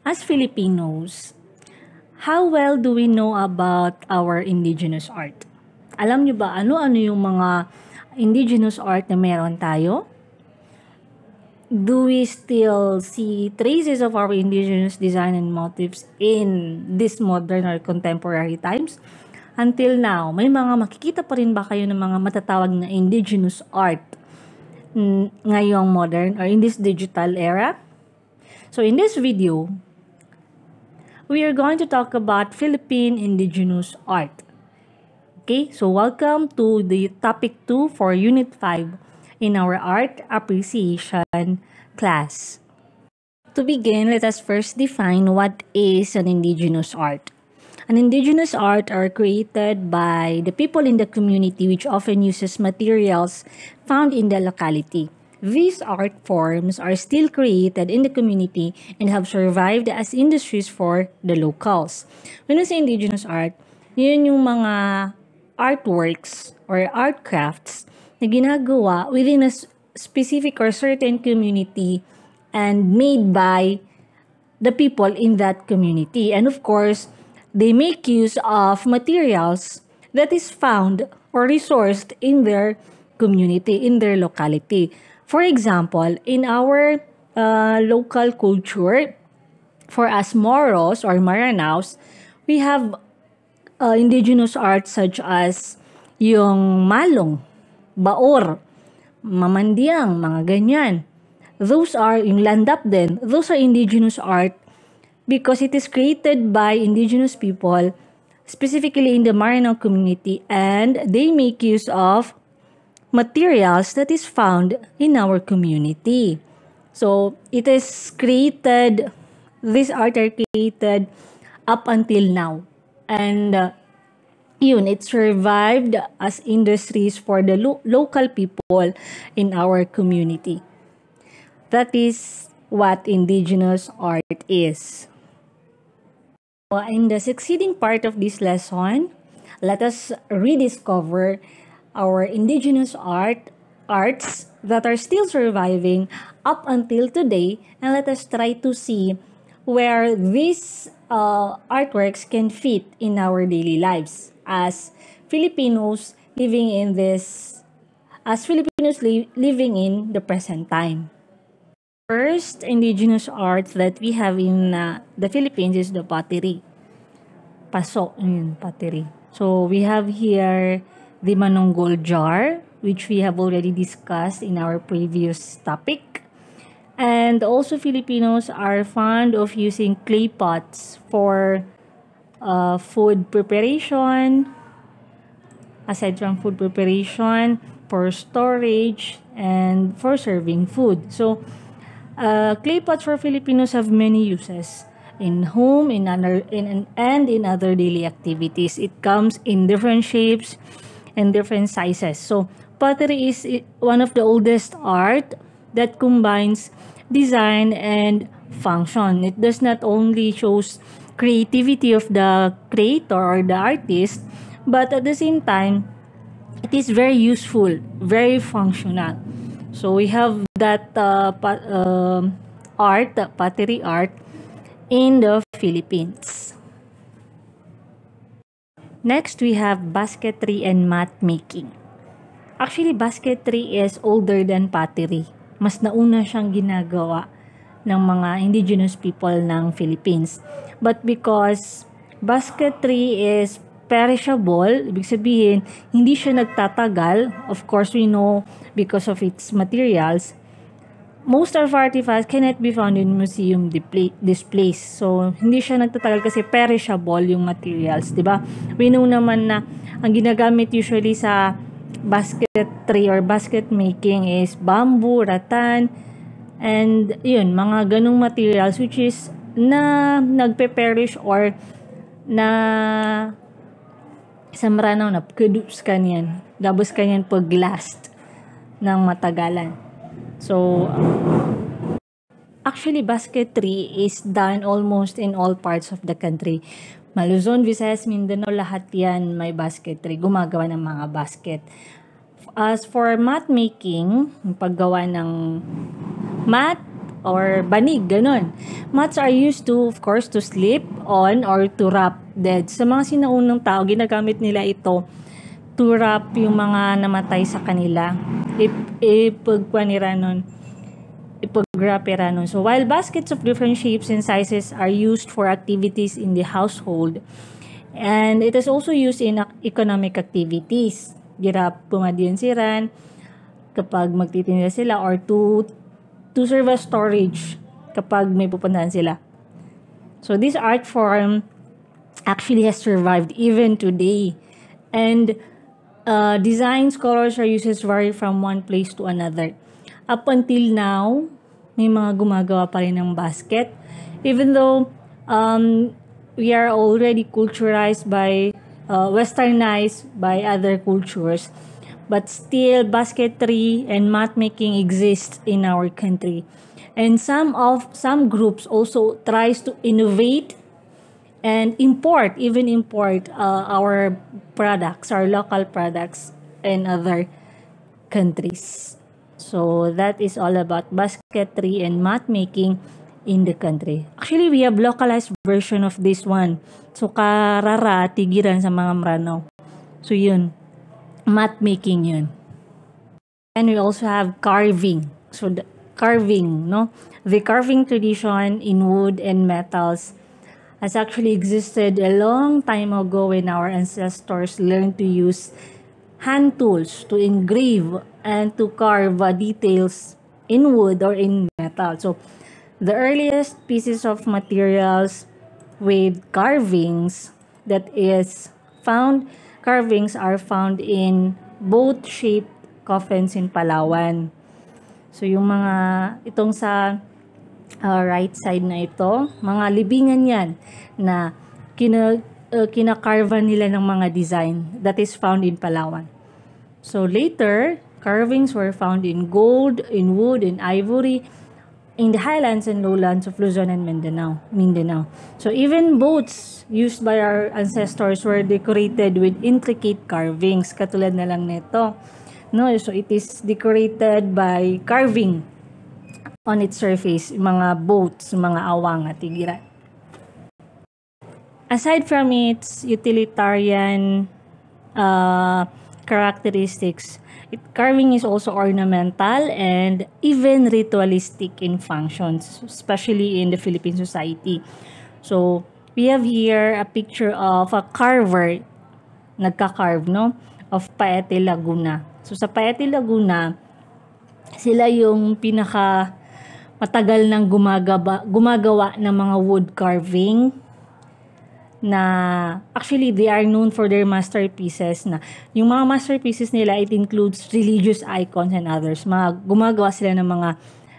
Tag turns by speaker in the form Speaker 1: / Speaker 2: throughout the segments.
Speaker 1: As Filipinos, how well do we know about our indigenous art? Alam nyo ba ano-ano yung mga indigenous art na meron tayo? Do we still see traces of our indigenous design and motifs in this modern or contemporary times? Until now, may mga makikita pa rin ba kayo ng mga matatawag na indigenous art ngayong modern or in this digital era? So in this video, we are going to talk about Philippine indigenous art. Okay, so welcome to the topic 2 for Unit 5 in our art appreciation class. To begin, let us first define what is an indigenous art. An indigenous art are created by the people in the community which often uses materials found in the locality. These art forms are still created in the community and have survived as industries for the locals. When we say indigenous art, yun yung mga artworks or art crafts na ginagawa within a specific or certain community and made by the people in that community. And of course, they make use of materials that is found or resourced in their community, in their locality. For example, in our local culture, for us Moros or Maranaos, we have indigenous art such as yung malong, baor, mamandiang, mga ganyan. Those are, yung landap din, those are indigenous art because it is created by indigenous people, specifically in the Maranao community, and they make use of materials that is found in our community. So, it is created, these art are created up until now. And it survived as industries for the local people in our community. That is what indigenous art is. In the succeeding part of this lesson, let us rediscover our indigenous arts that are still surviving up until today, and let us try to see where these artworks can fit in our daily lives as Filipinos living in living in the present time. First indigenous art that we have in the Philippines is the pottery. Paso, pottery. So we have here the manonggol jar, which we have already discussed in our previous topic. And also Filipinos are fond of using clay pots for food preparation, aside from food preparation, for storage, and for serving food. So, clay pots for Filipinos have many uses in home, and in other daily activities. It comes in different shapes and different sizes. So, pottery is one of the oldest art that combines design and function. It does not only shows creativity of the creator or the artist, but at the same time, it is very useful, very functional. So we have that pottery art in the Philippines. Next, we have basketry and mat-making. Actually, basketry is older than pottery. Mas nauna siyang ginagawa ng mga indigenous people ng Philippines. But because basketry is perishable, ibig sabihin, hindi siya nagtatagal. Of course, we know because of its materials, most of artifacts cannot be found in museum displays. So, hindi siya nagtatagal kasi perishable yung materials, di ba? We know naman na ang ginagamit usually sa basketry or basket making is bamboo, rattan, and yun, mga ganong materials which is na nagpe-perish or na sa Maranao na produce kanyan, dabos kanyan pag-last ng matagalan. So, actually, basketry is done almost in all parts of the country. Maluzon, Visayas, Mindanao, lahat yan may basketry. Gumagawa ng mga basket. As for mat making, paggawa ng mat or banig, ganun. Mats are used to, of course, to sleep on or to wrap dead. Sa mga sinaunang tao, ginagamit nila ito to wrap yung mga namatay sa kanila. Ipag-wrapera nun. So, while baskets of different shapes and sizes are used for activities in the household, and it is also used in economic activities. Pumadyansiran kapag magtitinda sila or to serve as storage kapag may pupuntahan sila. So this art form actually has survived even today. And designs, colors, or uses vary from one place to another. Up until now, may mga gumagawa pa rin ng basket. Even though we are already culturized by, westernized by other cultures, but still basketry and mat making exists in our country. And some groups also tries to innovate and import our products, our local products in other countries. So that is all about basketry and mat making in the country. Actually, we have localized version of this one. So karara tigiran sa mga Mrano. So yun, mat making yun. And we also have carving. So the carving, no? The carving tradition in wood and metals has actually existed a long time ago when our ancestors learned to use hand tools to engrave and to carve details in wood or in metal. So the earliest pieces of materials with carvings are found in boat-shaped coffins in Palawan. So yung itong sa right side na ito, mga libingan yan na kinakarva nila ng mga design that is found in Palawan. So later, carvings were found in gold, in wood, in ivory, in the highlands and lowlands of Luzon and Mindanao. So even boats used by our ancestors were decorated with intricate carvings, katulad na lang nito. No, so it is decorated by carving on its surface, mga boats, mga awang at tigiran. Aside from its utilitarian characteristics, carving is also ornamental and even ritualistic in functions, especially in the Philippine society. So, we have here a picture of a carver, nagka-carve, no, of Paete, Laguna. So, sa Paete, Laguna, sila yung pinaka matagal nang gumagawa ng mga wood carving na actually they are known for their masterpieces na yung mga masterpieces nila, it includes religious icons and others. Gumagawa sila ng mga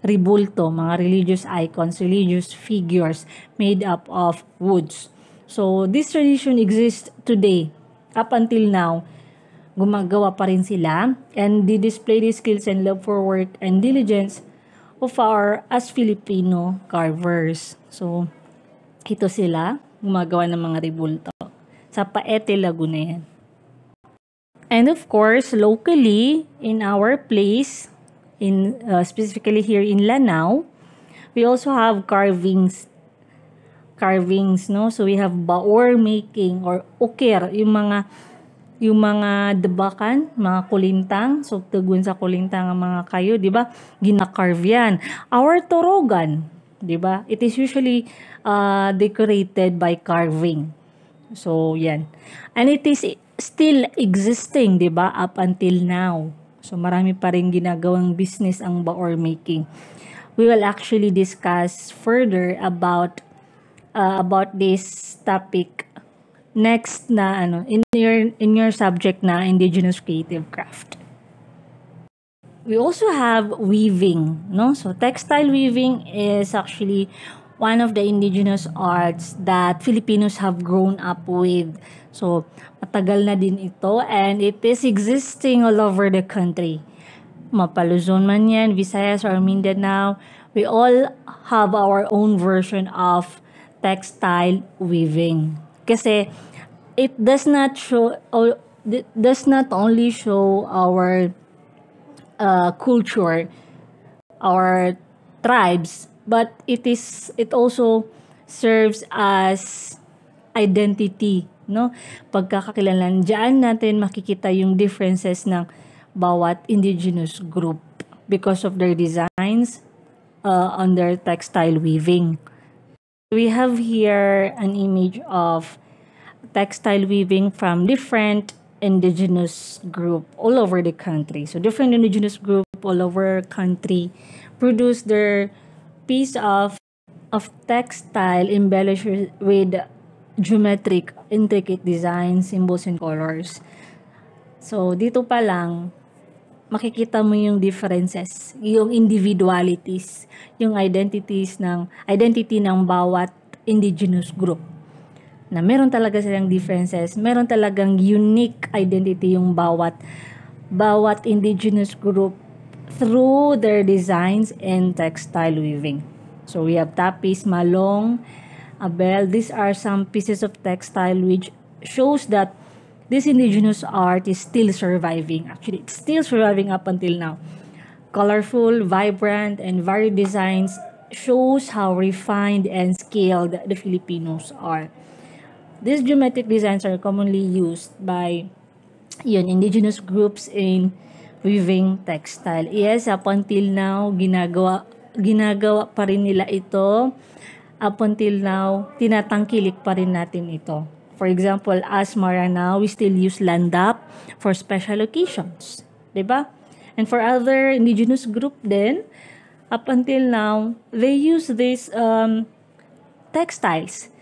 Speaker 1: ribulto, mga religious icons, religious figures made up of woods. So this tradition exists today. Up until now, gumagawa pa rin sila, and they display the skills and love for work and diligence of our as Filipino carvers. So ito sila, gumagawa ng mga ribulto. Sa Paete, Laguna yan. And of course, locally, in our place, specifically here in Lanao, we also have carvings, no? So we have baor making or uker, yung mga debakan, mga kulintang, so tagun sa kulintang ang mga kayo, di ba? Gina-carve yan. Our torogan, di ba? It is usually decorated by carving. So, yan. And it is still existing, di ba? Up until now. So, marami pa rin ginagawang business ang baor making. We will actually discuss further about this topic next na in your subject na Indigenous Creative Craft. We also have weaving, no? So textile weaving is actually one of the indigenous arts that Filipinos have grown up with. So matagal na din ito, and it is existing all over the country. Mapaluzon man yan, Visayas or Mindanao, we all have our own version of textile weaving. Kasi it does not only show our culture, our tribes, but it also serves as identity, no? Pagkakakilanlan, diyan natin makikita yung differences ng bawat indigenous group because of their designs on their textile weaving. We have here an image of textile weaving from different indigenous group all over the country. So different indigenous group all over country produce their piece of textile embellished with geometric, intricate designs, symbols, and colors. So dito pa lang, makikita mo yung differences, yung individualities, yung identity ng bawat indigenous group. Na meron talaga silang differences, meron talagang unique identity yung bawat indigenous group through their designs and textile weaving. So we have tapis, malong, abel. These are some pieces of textile which shows that this indigenous art is still surviving. Actually, it's still surviving up until now. Colorful, vibrant, and varied designs shows how refined and skilled the Filipinos are. These geometric designs are commonly used by indigenous groups in weaving textile. Yes, up until now, ginagawa pa rin nila ito. Up until now, tinatangkilik pa rin natin ito. For example, as Maranao, we still use landap for special occasions. Diba? And for other indigenous group then, up until now, they use these textiles.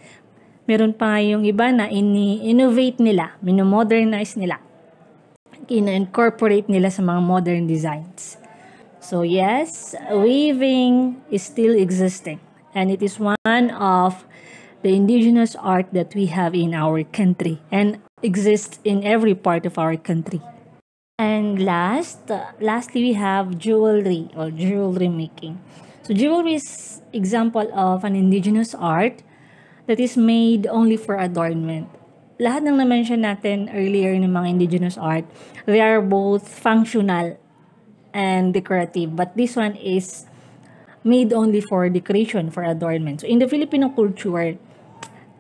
Speaker 1: Meron pa yung iba na innovate nila, minomodernize nila. Ina-incorporate nila sa mga modern designs. So yes, weaving is still existing. And it is one of the indigenous art that we have in our country and exists in every part of our country. And lastly, we have jewelry or jewelry making. So jewelry is example of an indigenous art that is made only for adornment. Lahat ng na-mention natin earlier ng mga indigenous art, they are both functional and decorative. But this one is made only for decoration, for adornment. So in the Filipino culture,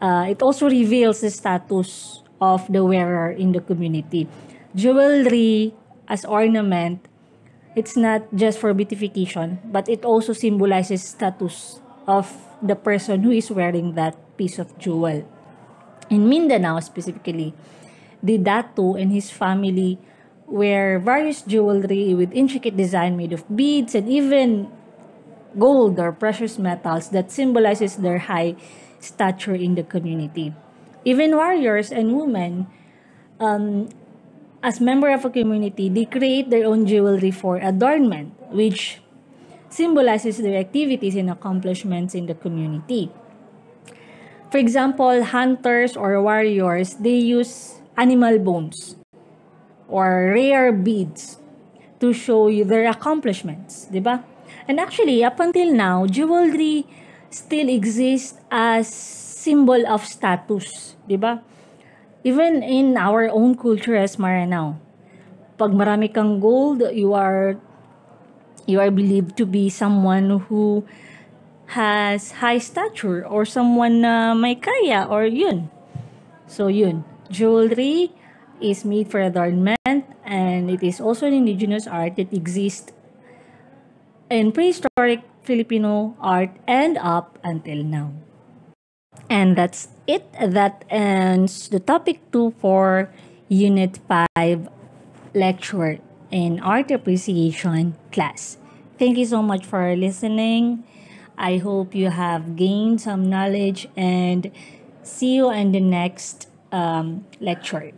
Speaker 1: it also reveals the status of the wearer in the community. Jewelry as ornament, it's not just for beautification, but it also symbolizes status of the person who is wearing that piece of jewel. In Mindanao specifically, the Datu and his family wear various jewelry with intricate design made of beads and even gold or precious metals that symbolizes their high stature in the community. Even warriors and women, as member of a community, they create their own jewelry for adornment, which symbolizes their activities and accomplishments in the community. For example, hunters or warriors, they use animal bones or rare beads to show you their accomplishments, di ba? And actually, up until now, jewelry still exists as symbol of status, di ba? Even in our own culture as Maranao, pag marami kang gold, you are believed to be someone who has high stature or someone na may kaya or yun. So yun, jewelry is made for adornment and it is also an indigenous art that exists in prehistoric Filipino art and up until now. And that's it. That ends the topic 2 for Unit 5 lecture in Art Appreciation class. Thank you so much for listening. I hope you have gained some knowledge and see you in the next lecture.